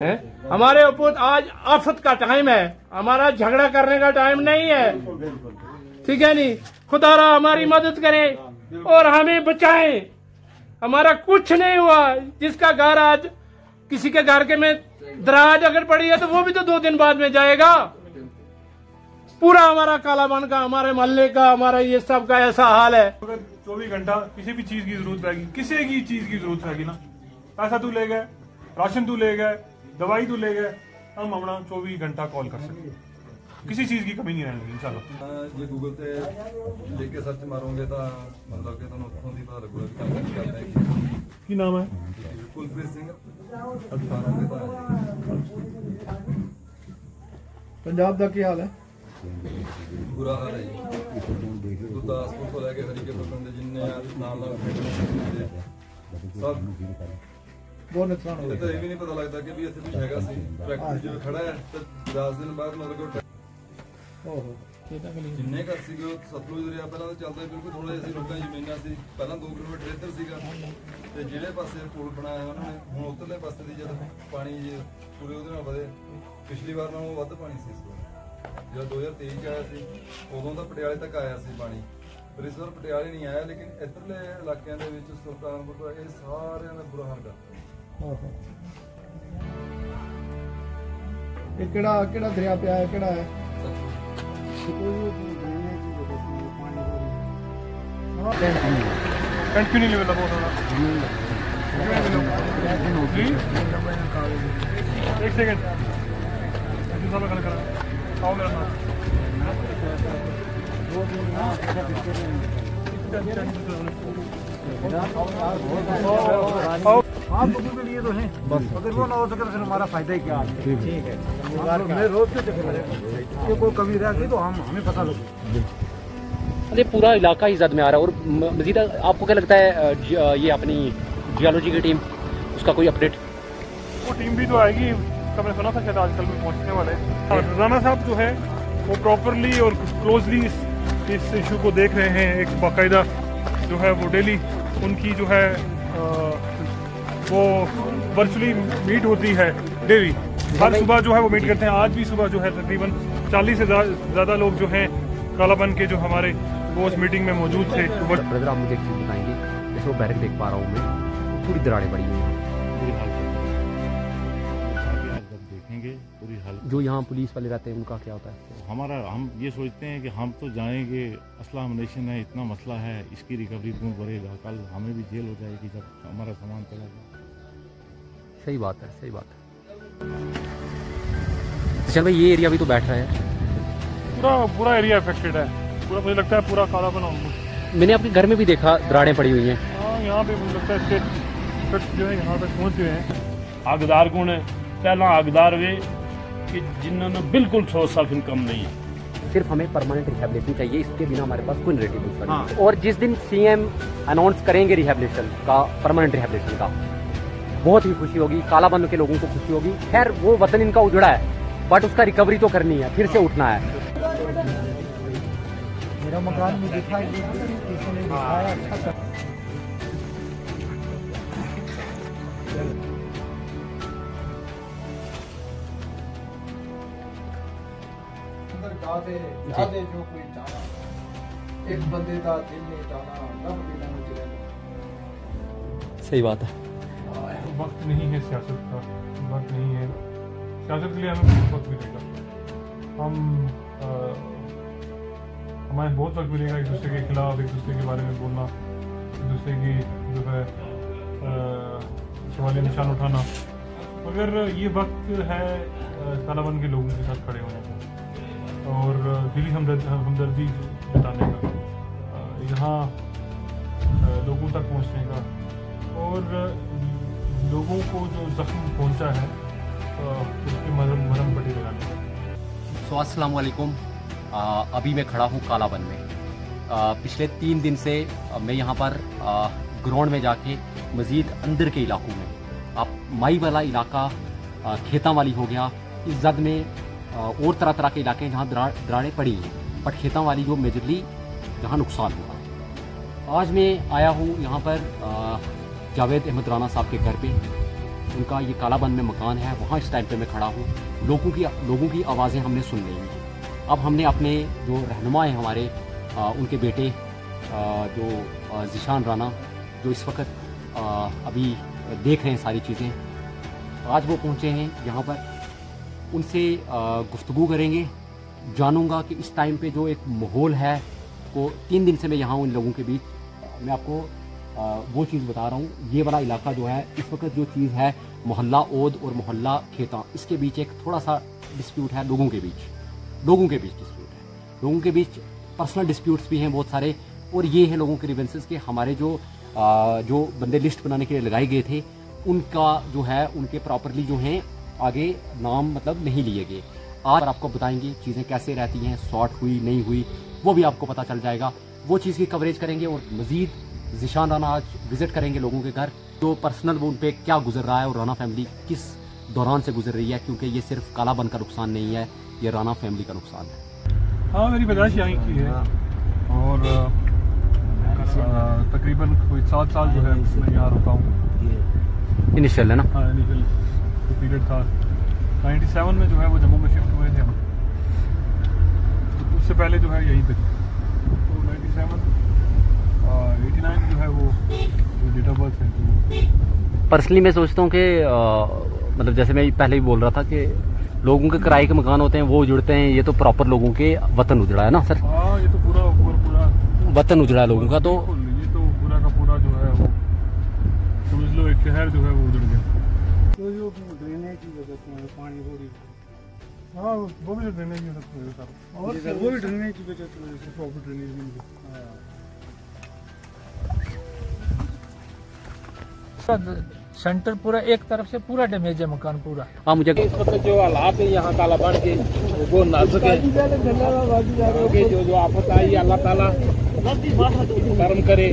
है। हमारे ऊपर आज आफत का टाइम है, हमारा झगड़ा करने का टाइम नहीं है, ठीक है नहीं। खुदारा हमारी मदद करे और हमें बचाए। हमारा कुछ नहीं हुआ, जिसका घर आज किसी के घर के में दराज अगर पड़ी है तो वो भी तो 2 दिन बाद में जाएगा। पूरा हमारा कालाबन का, हमारे मोहल्ले का, हमारा ये सब का ऐसा हाल है। अगर 24 घंटा किसी भी चीज की जरूरत रहेगी, किसी की चीज की जरूरत रहेगी ना, पैसा तू ले गए, राशन तू ले गए, दवाई तू ले गए, हम अपना 24 घंटा कॉल कर सकते, किसी चीज की कमी नहीं रहने इंशाल्लाह। ये गूगल पे लेके सर्च मारोगे तो मतलब कि तुम उत्थों दी पता लगेगा कि काम करता है। की नाम है? कुलप्रीत सिंह। पंजाब का क्या हाल है? बुरा हाल है गुरदासपुर को लेके हरी के बंदे जिन्ने नाल सब बहुत नुकसान हो गया। ये भी नहीं पता लगता कि भी इतने कुछ हैगा सी ट्रैक्टर जो खड़ा है तो 10 दिन बाद मतलब ओहो जिन्ने कर सी सतलुज दरिया पहला तो चलता बिल्कुल थोड़ा जिहा लोगों की जमीनां सी पहला 2 किलोमीटर इधर सीगा ते ਜਿਹੜੇ ਪਾਸੇ ਪੁਲ ਬਣਾਇਆ ਉਹਨਾਂ ਨੇ ਹੁਣ ਉਧਰਲੇ ਪਾਸੇ ਦੀ ਜਦ ਪਾਣੀ ਜੇ ਪੂਰੇ ਉਹਦੇ ਨਾਲ ਵਧੇ ਪਿਛਲੀ ਵਾਰ ਨਾਲੋਂ ਵੱਧ ਪਾਣੀ ਸੀ ਇਸ ਵਾਰ। ਜਦ 2023 ਚ ਆਇਆ ਸੀ ਉਦੋਂ ਤਾਂ ਪਟਿਆਲੇ ਤੱਕ ਆਇਆ ਸੀ ਪਾਣੀ, ਪਰ ਇਸ ਵਾਰ ਪਟਿਆਲੇ ਨਹੀਂ ਆਇਆ, ਲੇਕਿਨ ਇੱਧਰਲੇ ਇਲਾਕਿਆਂ ਦੇ ਵਿੱਚ ਸੁਲਤਾਨਪੁਰ ਤੋਂ ਇਹ ਸਾਰਿਆਂ ਦਾ ਬੁਰਾ ਹਾਲ ਕਰਤਾ। ओहो ये केड़ा दरिया पे आया, केड़ा है? कंटिन्यू लेवल बहुत होना जी। एक सेकंड गल करा आओ मेरा आप लोगों के लिए तो है बस, अगर वो ना हो सके तो फिर हमारा फायदा ही क्या है। ठीक है मैं रोज के चक्कर कोई कमी रह गई तो हमें पता लगे। अरे पूरा इलाका ही जद में आ रहा है। और मजीद आपको क्या लगता है ये अपनी जियोलॉजी की टीम, उसका कोई अपडेट? वो टीम भी तो आएगी, मैंने सुना था शायद आजकल में पहुंचने वाले हैं। राणा साहब जो है वो प्रॉपरली और क्लोजली इस इशू को देख रहे हैं। एक बाकायदा जो है वो डेली उनकी जो है वो वर्चुअली मीट होती है डेली, हर सुबह जो है वो मीट करते हैं। आज भी सुबह जो है तकरीबन 40 से ज़्यादा लोग जो हैं कालाबन के जो हमारे वो उस मीटिंग में मौजूद थे। ब्रदर आप मुझे एक चीज़ बताएंगे, जैसे वो बैरक देख पा रहा हूँ मैं, पूरी दरारें पड़ी हुई हैं, देखेंगे पूरी हालत। जो यहाँ पुलिस वाले रहते हैं उनका क्या होता है? हम ये सोचते हैं कि हम तो जाएंगे, असला नेशन है, इतना मसला है, इसकी रिकवरी क्यों करेगा, कल हमें भी जेल हो जाएगी जब हमारा सामान चला जाए। सही बात है, सही बात है। चल भाई ये एरिया भी तो बैठ रहा है, पूरा एरिया अफेक्टेड है, पूरा मुझे लगता है पूरा कालाबन। मैंने अपने घर में भी देखा दरारें पड़ी हुई हैं। हाँ यहाँ पे मुझे लगता है जो है यहाँ तक पहुँच गए हैं। हकदार कौन है? पहला हकदार वे कि जिन्होंने बिल्कुल सोच साफ इनकम नहीं है। सिर्फ हमें परमानेंट रिहेबिलिटेशन चाहिए, इसके बिना हमारे पास कोई नैरेटिव नहीं है। और जिस दिन सीएम अनाउंस करेंगे रिहेबिलिटेशन का, परमानेंट रिहेबिलिटेशन का, बहुत ही खुशी होगी, कालाबन के लोगों को खुशी होगी। खैर वो वतन इनका उजड़ा है, बट उसका रिकवरी तो करनी है, फिर से उठना है। मेरा मकान में दिखा किसी ने दिखाया अच्छा दादे जो कोई जाना एक बंदे का दिल ने जाना रब भी ना मुझे। सही बात है। वक्त नहीं है सियासत का, वक्त नहीं है सियासत के लिए, हमें बहुत वक्त मिलेगा। हमें बहुत वक्त मिलेगा एक दूसरे के खिलाफ, एक दूसरे के बारे में बोलना, एक दूसरे की जो है सवाल निशान उठाना, मगर ये वक्त है कालाबन के लोगों के साथ खड़े होने का और दिली हमदर्दी जताने का, यहाँ लोगों तक पहुँचने का, और लोगों को जो जख्म पहुँचा है उसकी मरहम पट्टी लगाने का। सो अस्सलाम वालेकुम। अभी मैं खड़ा हूँ कालाबन में। पिछले 3 दिन से मैं यहाँ पर ग्राउंड में जाके मज़ीद अंदर के इलाकों में, आप माई वाला इलाका खेता वाली हो गया, इस जद में और तरह तरह के इलाके जहाँ दरारें पड़ी हैं, बट खेता वाली जो मेजरली जहाँ नुकसान हुआ। आज मैं आया हूँ यहाँ पर जावेद अहमद राणा साहब के घर पे, उनका ये कालाबन में मकान है, वहाँ इस टाइम पे मैं खड़ा हूँ। लोगों की आवाज़ें हमने सुन ली हैं। अब हमने अपने जो रहनुमा हैं हमारे, उनके बेटे जो ज़ीशान राना, जो इस वक्त अभी देख रहे हैं सारी चीज़ें, आज वो पहुँचे हैं यहाँ पर। उनसे गुफ्तगू करेंगे, जानूंगा कि इस टाइम पे जो एक माहौल है, को 3 दिन से मैं यहाँ हूँ इन लोगों के बीच। मैं आपको वो चीज़ बता रहा हूँ, ये वाला इलाका जो है इस वक्त जो चीज़ है, मोहल्ला ओद और मोहल्ला खेता, इसके बीच एक थोड़ा सा डिस्प्यूट है। लोगों के बीच डिस्प्यूट है, लोगों के बीच पर्सनल डिस्प्यूट्स भी हैं बहुत सारे। और ये है लोगों के रिवेंसेस के हमारे जो बंदे लिस्ट बनाने के लिए लगाए गए थे, उनका जो है, उनके प्रॉपरली जो हैं आगे नाम मतलब नहीं लिए गए। आज आपको बताएंगे चीज़ें कैसे रहती हैं, सॉर्ट हुई नहीं हुई वो भी आपको पता चल जाएगा। वो चीज़ की कवरेज करेंगे और मज़ीद ज़ीशान राना आज विज़िट करेंगे लोगों के घर, जो पर्सनल वो उन पर क्या गुजर रहा है और राना फैमिली किस दौरान से गुजर रही है, क्योंकि ये सिर्फ कालाबन का नुकसान नहीं है, ये राना फैमिली का नुकसान है। हाँ, मेरी पैदाइश यहाँ की है और तकरीबन कोई 7 साल जो है मैं यहाँ रुका हूँ। इनिशियल है ना? हाँ, इनिशियल पीरियड था 97 में जो है वो जम्मू में शिफ्ट हुए थे हम। उससे पहले जो है यहीं पे तो 97 89 जो है वो डेट ऑफ बर्थ है। तो पर्सनली मैं सोचता हूँ कि मतलब जैसे मैं पहले भी बोल रहा था कि लोगों के किराए के मकान होते हैं वो उजड़ते हैं, ये तो प्रॉपर लोगों के वतन उजड़ा है ना सर? हाँ, ये तो पूरा वतन उजड़ा है लोगों का। तो ये तो पूरा का पूरा जो है वो समझ लो एक शहर जो है वो उजड़ गया। तो जो ड्रेनेज की वजह से पानी थोड़ी, हाँ वो भी ड्रेनेज की वजह से, और वो भी ड्रेनेज की वजह से प्रॉपर ड्रेनेज नहीं है। सेंटर पूरा एक तरफ से पूरा डैमेज है, मकान पूरा। हाँ, मुझे इस वक्त जो हालात है यहाँ कालाबन के वो नाजुक है। जो आफत आई अल्लाह ताला करम करे,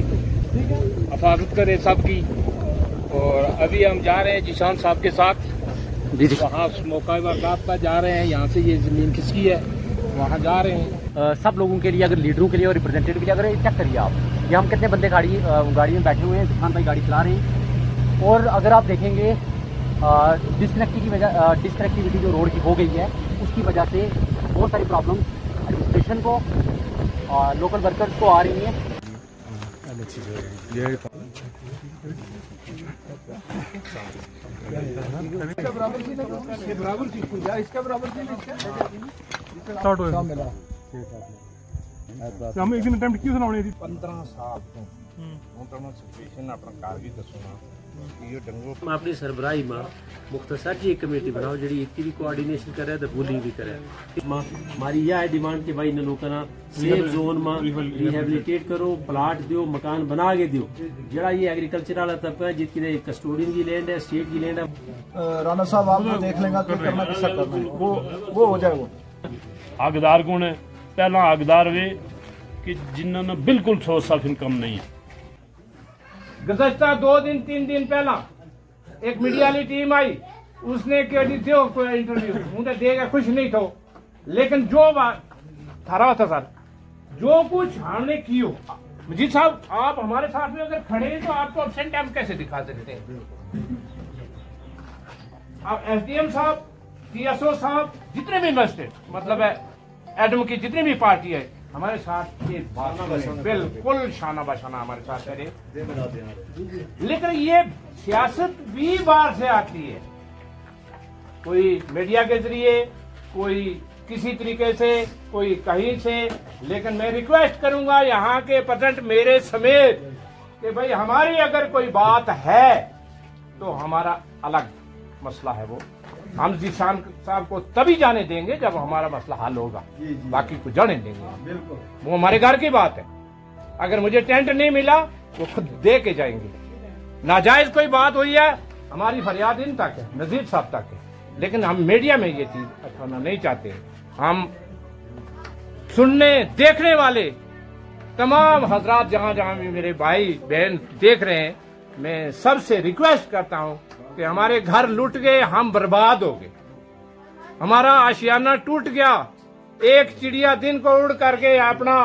हिफाजत करे सबकी। और अभी हम जा रहे हैं ज़ीशान साहब के साथ, वहाँ मौका वारदात पर जा रहे हैं। यहाँ से ये जमीन किसकी है वहाँ जा रहे हैं। सब लोगों के लिए, अगर लीडरों के लिए और रिप्रेजेंटेटिव के लिए, अगर चेक करिए आप, ये हम कितने बंदे गाड़ी में बैठे हुए हैं, ज़ीशान भाई गाड़ी चला रहे हैं। और अगर आप देखेंगे डिसकनेक्टिविटी जो रोड की हो गई है, उसकी वजह से बहुत सारी प्रॉब्लम एडमिनिस्ट्रेशन को और लोकल वर्कर्स को आ रही हैं। हम एक दिन अटेम्प्ट की सुनाने थी 15 साल तो हूँ तो मैं सिचुएशन अपना कार भी दसूंगा ये डंगो अपनी सरबराही में मुख्तसर जी एक कमेटी बनाओ जी इतनी भी कोऑर्डिनेशन करे तो बोलिंग भी करे। हमारी यह है डिमांड कि भाई इन लोगों ना सेफ जोन में रिहेबिलिटेट करो, प्लाट दो, मकान बना के दो। जरा ये एग्रीकल्चर वाला तबका है जिसकी कस्टोडियन की लैंड है, स्टेट की लैंड है। राना साहब आपको देख लेंगे तो करना किस करना है वो हो जाए। वो हकदार कौन है? पहला हकदार वे कि जिन्होंने बिल्कुल 100 साल इनकम नहीं है। गुज़श्ता 2 दिन 3 दिन पहला एक मीडिया वाली टीम आई, उसने केडी दियो कोई इंटरव्यू, मुझे देगा कुछ नहीं था, लेकिन जो बात थारा था सर, जो कुछ हमने कियो। मजीद साहब आप हमारे साथ में अगर खड़े हैं तो आपको एब्सेंट हम कैसे दिखा सकते हैं? आप एसडीएम साहब, टीएसओ साहब, जितने भी इन्वेस्टेड मतलब है एडम की जितनी भी पार्टी है हमारे साथ ये बिल्कुल शाना बशाना हमारे साथ करे। लेकिन ये सियासत भी बाहर से आती है, कोई मीडिया के जरिए, कोई किसी तरीके से, कोई कहीं से। लेकिन मैं रिक्वेस्ट करूंगा यहाँ के प्रेसिडेंट मेरे समेत कि भाई हमारी अगर कोई बात है तो हमारा अलग मसला है, वो हम ज़ीशान साहब को तभी जाने देंगे जब हमारा मसला हल होगा, बाकी को जाने देंगे। वो हमारे घर की बात है। अगर मुझे टेंट नहीं मिला वो खुद दे के जाएंगे। नाजायज कोई बात हुई है हमारी फरियाद इन तक है, नजीर साहब तक है, लेकिन हम मीडिया में ये चीज अठाना नहीं चाहते। हम सुनने देखने वाले तमाम हजरात जहां जहां भी मेरे भाई बहन देख रहे हैं, मैं सबसे रिक्वेस्ट करता हूं कि हमारे घर लूट गए, हम बर्बाद हो गए, हमारा आशियाना टूट गया। एक चिड़िया दिन को उड़ करके अपना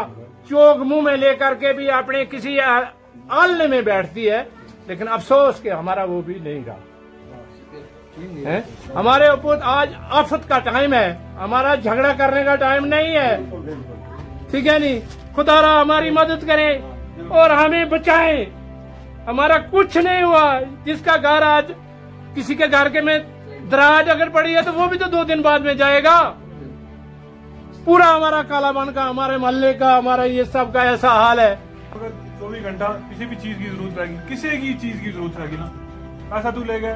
चोग मुंह में लेकर के भी अपने किसी आलने में बैठती है, लेकिन अफसोस कि हमारा वो भी नहीं रहा। हैं? हमारे ऊपर आज आफत का टाइम है, हमारा झगड़ा करने का टाइम नहीं है, ठीक है नहीं। खुदारा हमारी मदद करे और हमें बचाए। हमारा कुछ नहीं हुआ। जिसका घर आज किसी के घर के में दराज अगर पड़ी है तो वो भी तो 2 दिन बाद में जाएगा। पूरा हमारा कालाबन का, हमारे मोहल्ले का, हमारा ये सब का ऐसा हाल है। अगर 24 घंटा किसी भी चीज की जरूरत रहेगी, किसी की चीज की जरूरत रहेगी ना, पैसा तू ले गए,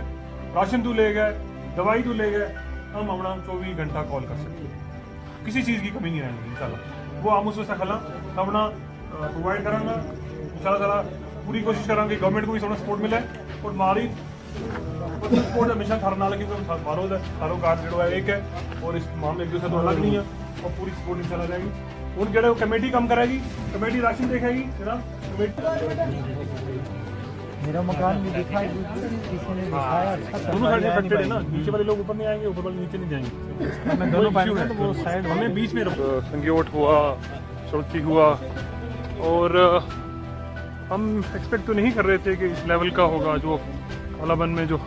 राशन तू ले गए, दवाई तू ले गए, हम अपना 24 घंटा कॉल कर सकते हैं। किसी चीज की कमी नहीं रहेगी इंशाल्लाह। वो हम उसमें खला अपना प्रोवाइड करांगा इंशाल्लाह। पूरी कोशिश करांगे गवर्नमेंट को भी थोड़ा सपोर्ट मिले और हमारी सपोर्ट हमेशा थारा नाल क्योंकि सारों कार जो है एक है और इस मामले एक दूसरे तो अलग नहीं है और पूरी सपोर्ट इंशाल्लाह रहेगी। और जो कमेटी काम करेगी, कमेटी राशन देखेगी मेरा मकान भी दिखा किसी ने दिखाया। दोनों साइड अफेक्टेड है ना, नीचे वाले लोग ऊपर नहीं आएंगे, ऊपर वाले नीचे नहीं जाएंगे। दोनों पाएंगे तो वो साइड हमें बीच में संज्ञोट हुआ, चौथी हुआ और हम एक्सपेक्ट तो नहीं कर रहे थे कि इस लेवल का होगा जो कालाबन में जो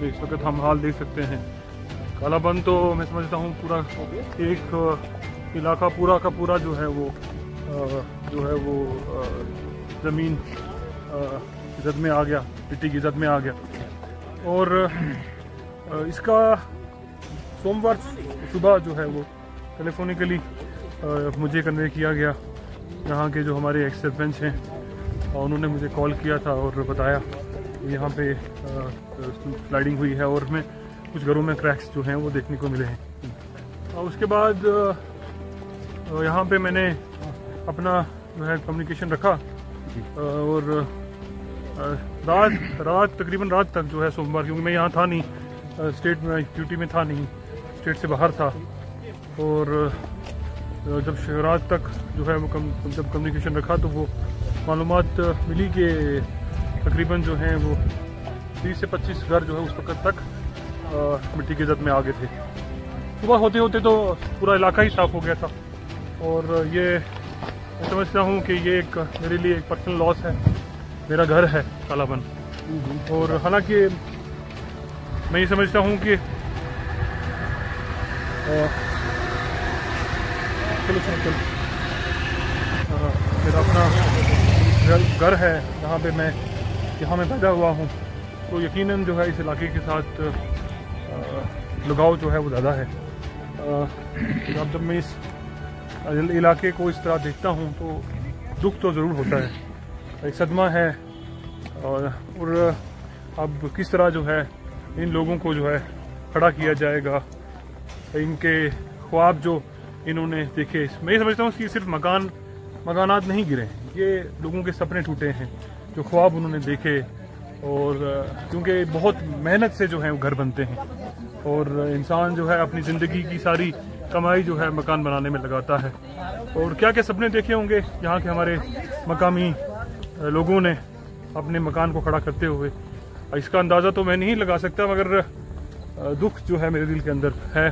इस वक्त हम हाल देख सकते हैं। कालाबन तो मैं समझता हूँ पूरा एक इलाका पूरा का पूरा जो है वो ज़मीन जद में आ गया, मिट्टी की जद में आ गया। और इसका सोमवार सुबह जो है वो टेलीफोनिकली मुझे कन्वे किया गया। यहाँ के जो हमारे एक्स सरपंच हैं और उन्होंने मुझे कॉल किया था और बताया यहाँ पे स्लाइडिंग हुई है और हमें कुछ घरों में क्रैक्स जो हैं वो देखने को मिले हैं। और उसके बाद यहाँ पे मैंने अपना जो है कम्युनिकेशन रखा और रात तकरीबन रात तक जो है सोमवार, क्योंकि मैं यहाँ था नहीं, स्टेट में ड्यूटी में था नहीं, स्टेट से बाहर था। और जब रात तक जो है वो जब कम्युनिकेशन रखा तो वो मालूमात मिली कि तकरीबन जो हैं वो 20 से 25 घर जो है उस वक्त तक मिट्टी की जद में आ गए थे। सुबह होते होते तो पूरा इलाका ही साफ़ हो गया था। और ये मैं समझता हूँ कि ये एक मेरे लिए एक पर्सनल लॉस है। मेरा घर है कालाबन और हालांकि मैं ये समझता हूँ कि मेरा अपना घर है जहाँ पे मैं पैदा हुआ हूँ, तो यकीनन जो है इस इलाके के साथ लगाव जो है वो ज़्यादा है। अब जब मैं इस इलाके को इस तरह देखता हूँ तो दुख तो ज़रूर होता है, एक सदमा है। और अब किस तरह जो है इन लोगों को जो है खड़ा किया जाएगा, इनके ख्वाब जो इन्होंने देखे, मैं ये समझता हूँ कि सिर्फ मकानात नहीं गिरे, ये लोगों के सपने टूटे हैं, जो ख्वाब उन्होंने देखे। और क्योंकि बहुत मेहनत से जो है वो घर बनते हैं और इंसान जो है अपनी ज़िंदगी की सारी कमाई जो है मकान बनाने में लगाता है। और क्या क्या सपने देखे होंगे यहाँ के हमारे मकामी लोगों ने अपने मकान को खड़ा करते हुए, इसका अंदाज़ा तो मैं नहीं लगा सकता, मगर दुख जो है मेरे दिल के अंदर है।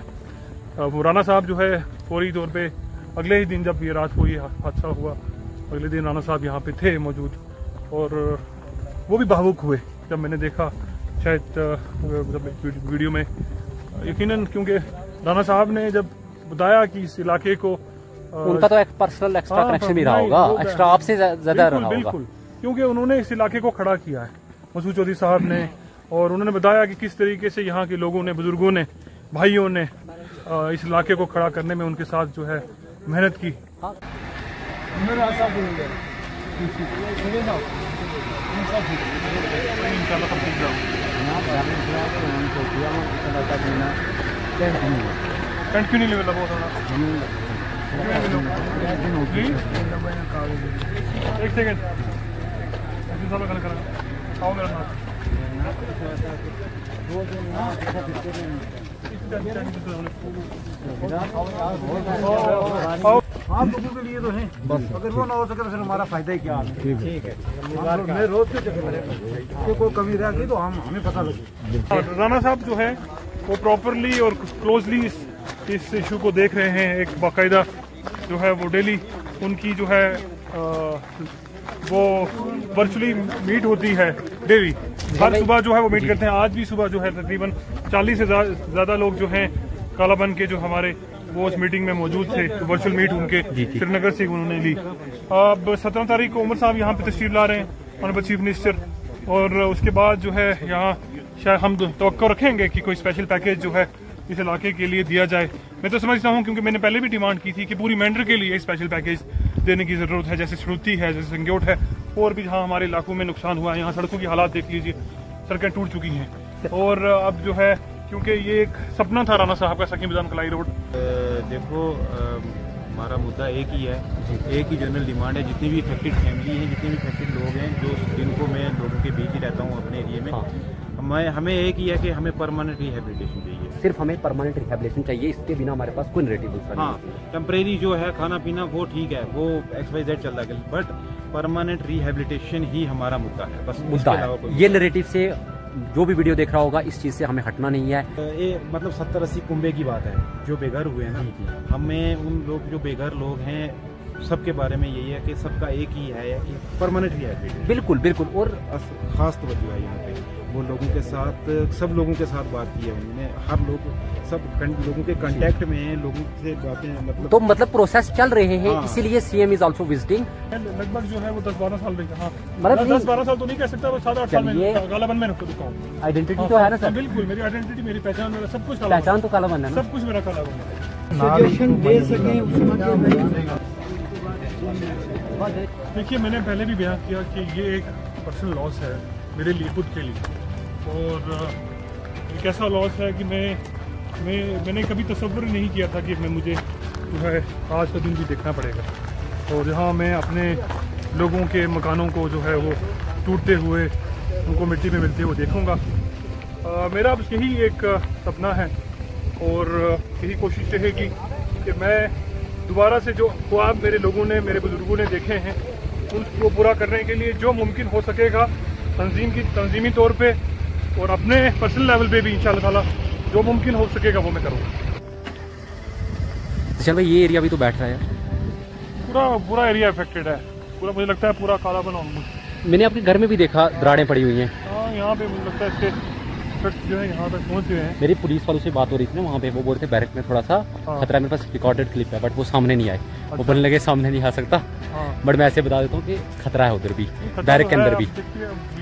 वो राना साहब जो है फौरी तौर पे अगले ही दिन जब ये रात को ये हादसा हुआ, अगले दिन राना साहब यहाँ पे थे मौजूद और वो भी भावुक हुए जब मैंने देखा, शायद जब वीडियो में यकीनन, क्योंकि राना साहब ने जब बताया कि इस इलाके को उनका तो एक पर्सनल एक्स्ट्रा कनेक्शन भी रहा होगा, एक्स्ट्रा आपसे ज़्यादा रहा होगा। बिल्कुल, क्योंकि उन्होंने इस इलाके को खड़ा किया है, मसूद चौधरी साहब ने, और उन्होंने बताया कि किस तरीके से यहाँ के लोगों ने, बुजुर्गों ने, भाइयों ने इस इलाके को खड़ा करने में उनके साथ जो है मेहनत की। टेंट क्यों नहीं लेवल बहुत एक सेकेंड गल करा आओ मेरे साथ। आप लोगों के लिए तो है, अगर वो ना हो सके तो फिर हमारा फायदा ही क्या है। ठीक है, मैं रोज के चक्कर कोई कमी रह गई तो हमें पता लगे। राना साहब जो है वो प्रॉपरली और क्लोजली इस इशू को देख रहे हैं। एक बाकायदा जो है वो डेली उनकी जो है वो वर्चुअली मीट होती है डेली। हर सुबह जो है वो मीट करते हैं। आज भी सुबह जो है तकरीबन 40 से ज़्यादा लोग जो हैं कालाबन के जो हमारे वो उस मीटिंग में मौजूद थे। तो वर्चुअल मीट उनके श्रीनगर से उन्होंने ली। अब 17 तारीख को उमर साहब यहाँ पे तशरीफ ला रहे हैं, ऑनरेबल चीफ मिनिस्टर, और उसके बाद जो है यहाँ शायद हम तवक्को रखेंगे कि कोई स्पेशल पैकेज जो है इस इलाके के लिए दिया जाए। मैं तो समझता हूँ, क्योंकि मैंने पहले भी डिमांड की थी कि पूरी मैंडर के लिए स्पेशल पैकेज देने की ज़रूरत है, जैसे सरूती है, जैसे संग्योट है, और भी जहाँ हमारे इलाकों में नुकसान हुआ है। यहाँ सड़कों की हालात देख लीजिए, सड़कें टूट चुकी हैं। और अब जो है, क्योंकि ये एक सपना था राना साहब का, सकी मैदान कलाई रोड। देखो हमारा मुद्दा एक ही है, एक ही जनरल डिमांड है। जितनी भी इफेक्टेड फैमिली हैं, जितने भी इफेक्टेड लोग हैं, जो दिन को मैं लोगों के बीच ही रहता हूँ अपने एरिए में, हमें एक ही है कि हमें परमानेंट रिहेबिलिटेशन चाहिए। सिर्फ हमें परमानेंट रिहेबिलिटेशन चाहिए, इसके बिना हमारे पास कोई नैरेटिव दूसरा नहीं। हाँ, टेम्परेरी जो है खाना पीना वो ठीक है, वो XYZ चल रहा है, बट परमानेंट रिहेबिलिटेशन ही हमारा मुद्दा है, बस मुद्दा है। ये नैरेटिव से जो भी वीडियो देख रहा होगा, इस चीज से हमें हटना नहीं है। ये मतलब 70-80 कुंबे की बात है जो बेघर हुए हैं ना। हमें उन लोग जो बेघर लोग हैं सबके बारे में यही है कि सबका एक ही है कि परमानेंट रिहेबिलिटेशन। बिल्कुल बिल्कुल। और खास तवज्जो है यहाँ पे, वो लोगों के साथ, सब लोगों के साथ बात की है उन्होंने। हर लोग, सब लोगों के कांटेक्ट में हैं, लोगों से बातें तो मतलब प्रोसेस चल रहे हैं। इसीलिए CM इज आल्सो विजिटिंग। लगभग जो है वो 10-12 साल में, हाँ मतलब 10-12 साल तो नहीं कह सकता, वो 7-8 साल में कालाबन में रुका हूँ। आइडेंटिटी तो है ना सर? बिल्कुल, मेरी आइडेंटिटी, मेरी पहचान, मेरा सब कुछ पहचान तो कालाबन है ना, सब कुछ मेरा कालाबन है। देखिए, मैंने पहले भी बयान किया कि ये एक पर्सनल लॉस है मेरे लिए, खुद के लिए। और एक ऐसा लॉस है कि मैंने कभी तसव्वुर नहीं किया था कि मुझे जो है आज का दिन भी देखना पड़ेगा। और यहाँ मैं अपने लोगों के मकानों को जो है वो टूटते हुए, उनको मिट्टी में मिलते हुए देखूँगा। मेरा अब यही एक सपना है और यही कोशिश रहेगी कि मैं दोबारा से जो ख्वाब मेरे लोगों ने, मेरे बुजुर्गों ने देखे हैं, उनको पूरा करने के लिए जो मुमकिन हो सकेगा तंजीमी तौर पे और अपने पर्सनल लेवल पे भी इंशाल्लाह ताला जो मुमकिन हो सकेगा वो मैं करूँगा। चल भाई, ये एरिया भी तो बैठ रहा है, पूरा एरिया अफेक्टेड है, पूरा मुझे लगता है पूरा कालाबन ऑलमोस्ट। मैंने आपके घर में भी देखा दरारें पड़ी हुई हैं। हाँ, यहाँ पे मुझे लगता है इसके जो है यहाँ तक पहुँच गए हैं। मेरी पुलिस वालों से बात हो रही थी ना, वहाँ पे वो बोल रहे थे बैरक में थोड़ा सा खतरा। मेरे पास रिकॉर्डेड क्लिप है, बट वो सामने नहीं आए। वो बोलने लगे सामने नहीं आ सकता, बट मैं ऐसे बता देता हूँ कि खतरा है उधर भी, बैरक के अंदर भी।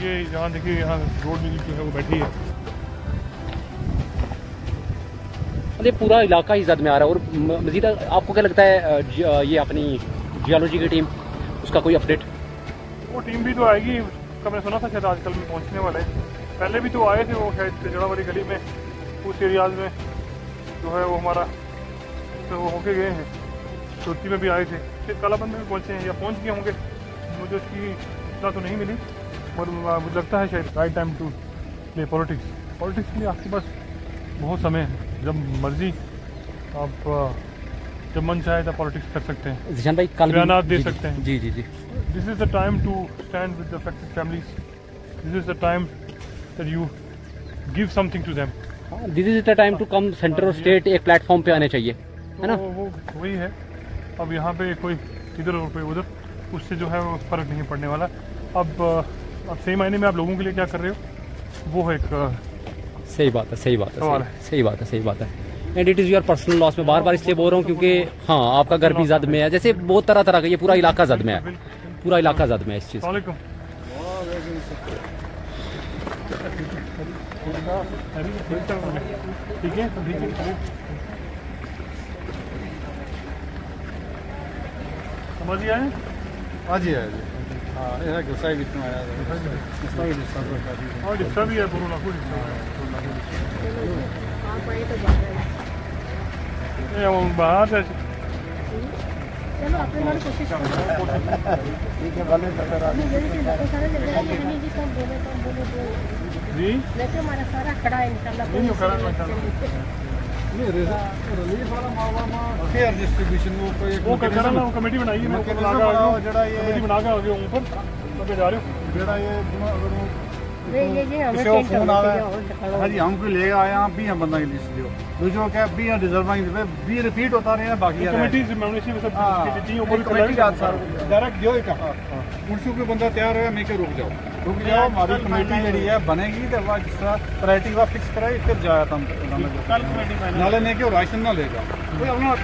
ये यहाँ देखिए, यहाँ रोड में जो है वो बैठी है। ये पूरा इलाका ही जद में आ रहा है। और मजीद आपको क्या लगता है, ये अपनी जियोलॉजी की टीम, उसका कोई अपडेट? वो टीम भी तो आएगी, उसका मैंने सुना था शायद आजकल में पहुँचने वाले हैं। पहले भी तो आए थे वो, शायद जड़ा वाली गली में, उस एरियाज में जो है वो हमारा तो वो होके गए हैं। सुरती में भी आए थे, फिर कालाबन में भी पहुँचे हैं या पहुँच गए होंगे, मुझे उसकी इतना तो नहीं मिली। और मुझे लगता है शायद right time to play politics के लिए आपके पास बहुत समय है। जब मर्जी आप जब मन चाहे तब पॉलिटिक्स कर सकते हैं, जिशान भाई कल बयान दे सकते हैं। जी जी जी। This is the time to stand with the affected families. This is the time that you give something to them. This is the time to come centre और स्टेट एक प्लेटफॉर्म पे आने चाहिए, है ना? वो वही है। अब यहाँ पे कोई इधर और कोई उधर, उससे जो है वो फर्क नहीं पड़ने वाला। अब सही मायने में आप लोगों के लिए क्या कर रहे हो, वो एक सही बात है, सही बात है, सही बात है, सही बात है। And it is your personal loss. मैं बार बार इसलिए बोल रहा हूँ क्योंकि हाँ, आपका घर भी जद में है, जैसे बहुत तरह तरह का, ये पूरा इलाका जद में है, पूरा इलाका जद में है इस चीज़। ठीक है, समझ ही आए? हाँ जी, हाँ जी। हाँ, यह गुस्सा ही कितना आया और डिस्टर्ब भी है, पूरा लाखों बाहर है। चलो अपने बारे कोशिश ठीक है, भले जी लेकिन हमारा सारा खड़ा है इंशाल्लाह। नहीं खड़ा इंशाल्लाह। रिलीफ वाला मावा फेयर डिस्ट्रीब्यूशन वो कर रहा ना, कमेटी बनाई है, मैं ऊपर बना के आ गया, कमेटी बना के आ गया ऊपर, तब जा रहे हो। जेड़ा ये किसी को फोन आ रहा है हाँ जी हमको ले आए आप भी हैं बंदा की लिस्ट दियो दूसरों क्या भी हैं डिजर्विंग भी रिपीट होता रहे हैं बाकी डायरेक्ट दियो मुंशी कोई बंदा तैयार है मैं रुक जाओ हमारी कमेटी जी है बनेगी तो जिस तरह प्रायोरिटी फिक्स कराई फिर जाया था नाले ने के राशन ना ले जाओ अपना